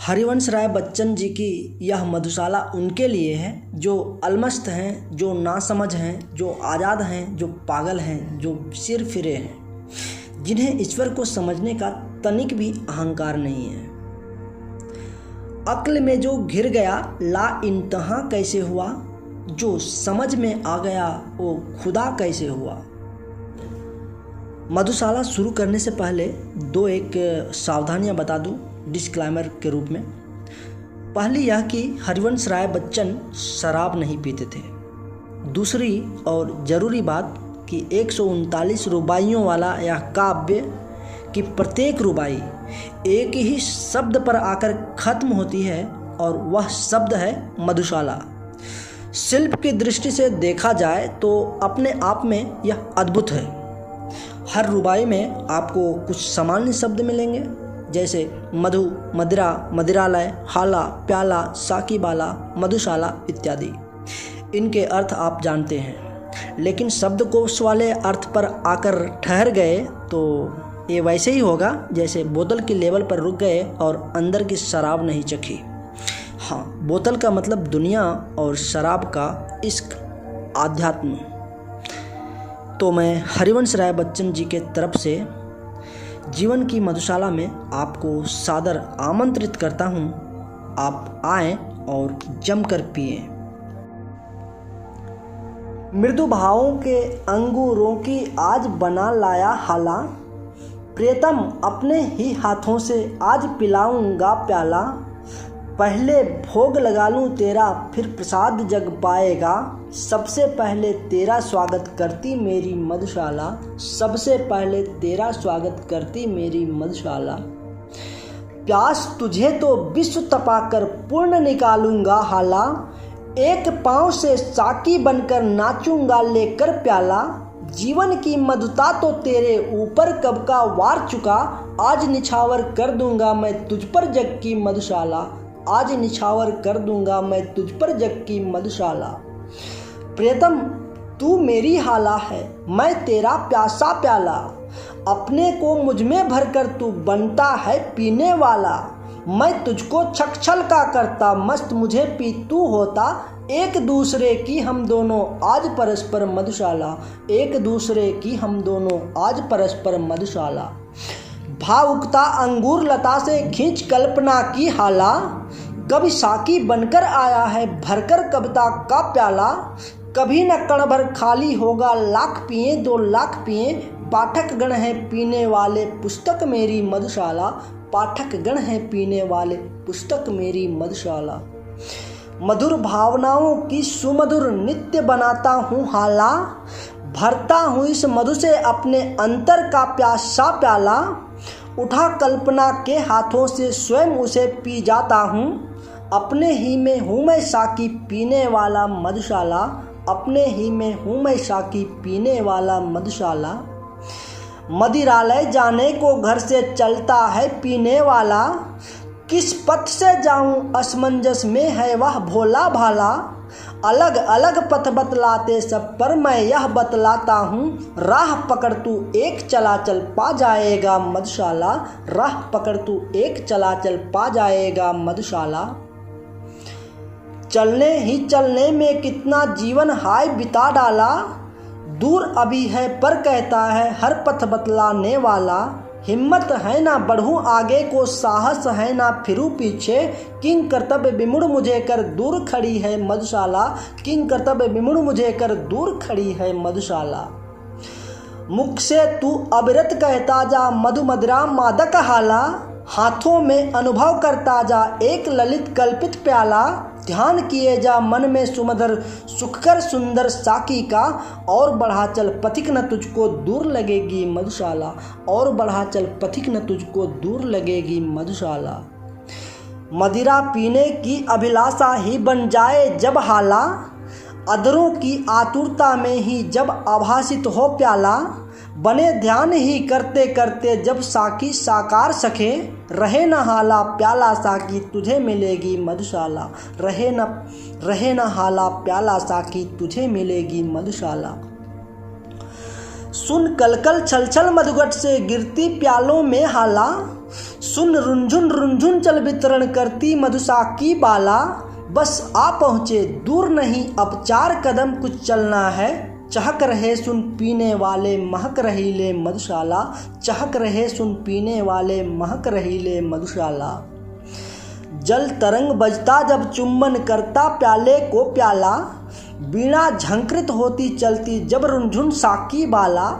हरिवंश राय बच्चन जी की यह मधुशाला उनके लिए है जो अलमस्त हैं, जो नासमझ हैं, जो आज़ाद हैं, जो पागल हैं, जो सिर फिरे हैं, जिन्हें ईश्वर को समझने का तनिक भी अहंकार नहीं है। अक्ल में जो घिर गया ला इंतहा कैसे हुआ, जो समझ में आ गया वो खुदा कैसे हुआ। मधुशाला शुरू करने से पहले एक सावधानियां बता दूं डिस्क्लेमर के रूप में। पहली यह कि हरिवंश राय बच्चन शराब नहीं पीते थे। दूसरी और ज़रूरी बात कि 139 रुबाइयों वाला यह काव्य की प्रत्येक रुबाई एक ही शब्द पर आकर ख़त्म होती है और वह शब्द है मधुशाला। शिल्प की दृष्टि से देखा जाए तो अपने आप में यह अद्भुत है। हर रुबाई में आपको कुछ सामान्य शब्द मिलेंगे जैसे मधु, मदिरा, मदिरालय, हाला, प्याला, साकीबाला, मधुशाला इत्यादि। इनके अर्थ आप जानते हैं, लेकिन शब्दकोश वाले अर्थ पर आकर ठहर गए तो ये वैसे ही होगा जैसे बोतल की लेवल पर रुक गए और अंदर की शराब नहीं चखी। हाँ, बोतल का मतलब दुनिया और शराब का इश्क, आध्यात्म। तो मैं हरिवंश राय बच्चन जी के तरफ से जीवन की मधुशाला में आपको सादर आमंत्रित करता हूँ। आप आएं और जमकर पिएं। मृदु भावों के अंगूरों की आज बना लाया हाला, प्रियतम अपने ही हाथों से आज पिलाऊंगा प्याला। पहले भोग लगा लूं तेरा फिर प्रसाद जग पाएगा, सबसे पहले तेरा स्वागत करती मेरी मधुशाला, सबसे पहले तेरा स्वागत करती मेरी मधुशाला। प्यास तुझे तो विश्व तपाकर पूर्ण निकालूंगा हाला, एक पाँव से साकी बनकर नाचूंगा लेकर प्याला। जीवन की मधुता तो तेरे ऊपर कब का वार चुका, आज निछावर कर दूंगा मैं तुझ पर जग की मधुशाला, आज निछावर कर दूंगा मैं तुझ पर जग की मधुशाला। प्रियतम तू मेरी हाला है, मैं तेरा प्यासा प्याला, अपने को मुझ में भरकर तू बनता है पीने वाला। मैं तुझको छकछल का करता मस्त मुझे पी तू होता, एक दूसरे की हम दोनों आज परस्पर मधुशाला, एक दूसरे की हम दोनों आज परस्पर मधुशाला। भावुकता अंगूर लता से खींच कल्पना की हाला, कभी साकी बनकर आया है भरकर कविता का प्याला। कभी न कण भर खाली होगा लाख पिए 2 लाख पिए, पाठक गण है पीने वाले पुस्तक मेरी मधुशाला, पाठक गण है पीने वाले पुस्तक मेरी मधुशाला। मधुर भावनाओं की सुमधुर नित्य बनाता हूँ हाला, भरता हूँ इस मधु से अपने अंतर का प्यासा प्याला। उठा कल्पना के हाथों से स्वयं उसे पी जाता हूँ, अपने ही में हूँ मैं साकी पीने वाला मधुशाला, अपने ही में हूँ मैं साकी पीने वाला मधुशाला। मदिरालय जाने को घर से चलता है पीने वाला, किस पथ से जाऊं असमंजस में है वह भोला भाला। अलग अलग पथ बतलाते सब पर मैं यह बतलाता हूँ, राह पकड़ तू एक चला चल पा जाएगा मधुशाला, राह पकड़ तू एक चला चल पा जाएगा मधुशाला। चलने ही चलने में कितना जीवन हाय बिता डाला, दूर अभी है पर कहता है हर पथ बतलाने वाला। हिम्मत है ना बढ़ूं आगे को, साहस है ना फिरूं पीछे, किंग कर्तव्य विमुड़ मुझे कर दूर खड़ी है मधुशाला, किंग कर्तव्य विमुड़ मुझे कर दूर खड़ी है मधुशाला। मुख से तू अविरत कहता जा मधु मदिरा मादक हाला, हाथों में अनुभव करता जा एक ललित कल्पित प्याला। ध्यान किए जा मन में सुमधुर सुखकर सुंदर साकी का, और बढ़ा चल पथिक न तुझको दूर लगेगी मधुशाला, और बढ़ा चल पथिक न तुझको दूर लगेगी मधुशाला। मदिरा पीने की अभिलाषा ही बन जाए जब हाला, अधरों की आतुरता में ही जब आभासित हो प्याला। बने ध्यान ही करते करते जब साकी साकार सके, रहे न हाला प्याला साकी तुझे मिलेगी मधुशाला, रहे न हाला प्याला साकी तुझे मिलेगी मधुशाला। सुन कलकल छलछल मधुगट से गिरती प्यालों में हाला, सुन रुंझुन चल वितरण करती मधुशाकी बाला। बस आ पहुँचे दूर नहीं अब 4 कदम कुछ चलना है। चहक रहे सुन पीने वाले महक रहीले मधुशाला। चहक रहे सुन पीने वाले महक रहीले मधुशाला। जल तरंग बजता जब चुम्बन करता प्याले को प्याला। बीणा झंकृत होती चलती जब रुंझुन साकी बाला।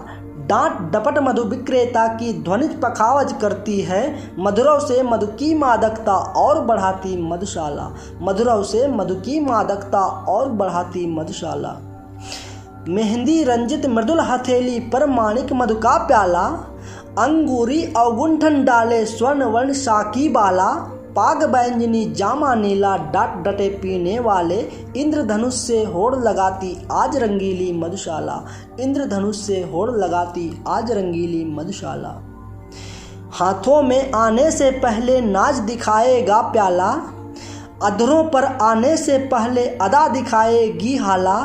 डांट डपट मधु विक्रेता की ध्वनि पखावज करती है। मधुरव से मधु की मादकता और बढ़ाती मधुशाला। मधुरव से मधु की मादकता और बढ़ाती मधुशाला। मेहंदी रंजित मृदुल हथेली पर माणिक मधु का प्याला। अंगूरी अवगुंठन डाले स्वर्ण वर्ण साकी बाला। पाग बैंजनी जामा नीला डाट डटे पीने वाले। इंद्रधनुष से होड़ लगाती आज रंगीली मधुशाला। इंद्रधनुष से होड़ लगाती आज रंगीली मधुशाला। हाथों में आने से पहले नाच दिखाएगा प्याला। अधरों पर आने से पहले अदा दिखाएगी हाला।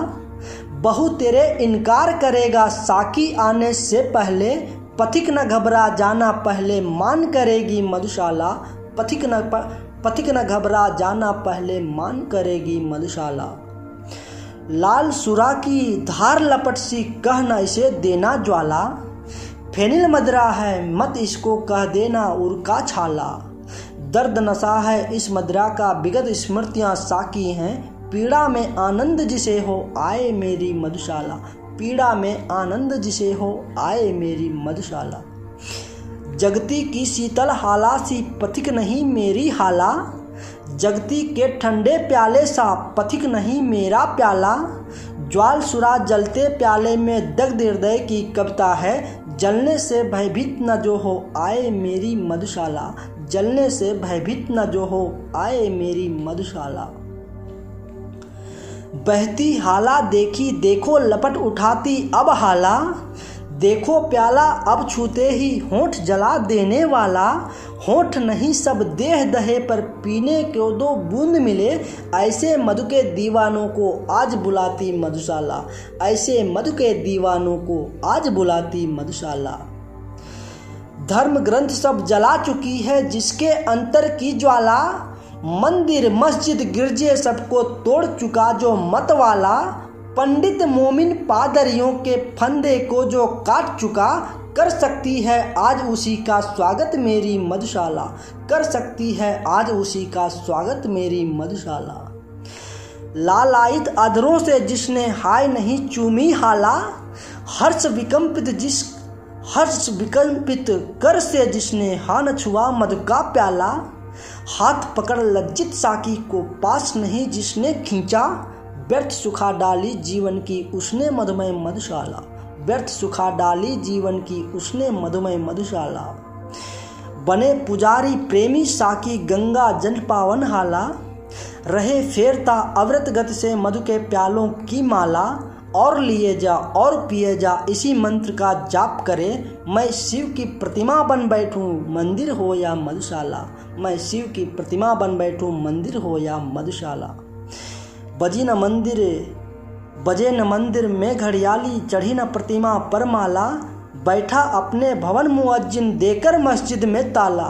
बहू तेरे इनकार करेगा साकी आने से पहले। पथिक न घबरा जाना पहले मान करेगी मधुशाला। पथिक न घबरा जाना पहले मान करेगी मधुशाला। लाल सुरा की धार लपट सी कह न इसे देना ज्वाला। फेनिल मदरा है मत इसको कह देना उर्का छाला। दर्द नशा है इस मदरा का विगत स्मृतियाँ साकी हैं। पीड़ा में आनंद जिसे हो आए मेरी मधुशाला। पीड़ा में आनंद जिसे हो आए मेरी मधुशाला। जगती की शीतल हाला सी पथिक नहीं मेरी हाला। जगती के ठंडे प्याले सा पथिक नहीं मेरा प्याला। ज्वाल सुरा जलते प्याले में दग्ध हृदय की कविता है। जलने से भयभीत न जो हो आए मेरी मधुशाला। जलने से भयभीत न जो हो आए मेरी मधुशाला। बहती हाला देखी देखो लपट उठाती अब हाला। देखो प्याला अब छूते ही होंठ जला देने वाला। होंठ नहीं सब देह दहे पर पीने को 2 बूंद मिले। ऐसे मधु के दीवानों को आज बुलाती मधुशाला। ऐसे मधु के दीवानों को आज बुलाती मधुशाला। धर्म ग्रंथ सब जला चुकी है जिसके अंतर की ज्वाला। मंदिर मस्जिद गिरजे सबको तोड़ चुका जो मत वाला। पंडित मोमिन पादरियों के फंदे को जो काट चुका। कर सकती है आज उसी का स्वागत मेरी मधुशाला। कर सकती है आज उसी का स्वागत मेरी मधुशाला। लालायित अधरों से जिसने हाय नहीं चूमी हाला। हर्ष विकंपित कर से जिसने हा न छुआ मधु का प्याला। हाथ पकड़ लज्जित साकी को पास नहीं जिसने खींचा। व्यर्थ सुखा डाली जीवन की उसने मधुमय मधुशाला। व्यर्थ सुखा डाली जीवन की उसने मधुमय मधुशाला। बने पुजारी प्रेमी साकी गंगा जल पावन हाला। रहे फेरता अवृत गति से मधु के प्यालों की माला। और लिए जा और पिए जा इसी मंत्र का जाप करे। मैं शिव की प्रतिमा बन बैठूं मंदिर हो या मधुशाला। मैं शिव की प्रतिमा बन बैठूं मंदिर हो या मधुशाला। बजे न मंदिर में घड़ियाली चढ़ी न प्रतिमा पर माला। बैठा अपने भवन मुअज्जिन देकर मस्जिद में ताला।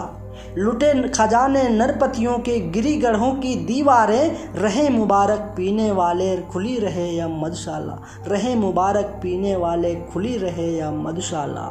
लुटे खजाने नरपतियों के गिरी गढ़ों की दीवारें। रहे मुबारक पीने वाले खुली रहे या मधुशाला। रहे मुबारक पीने वाले खुली रहे या मधुशाला।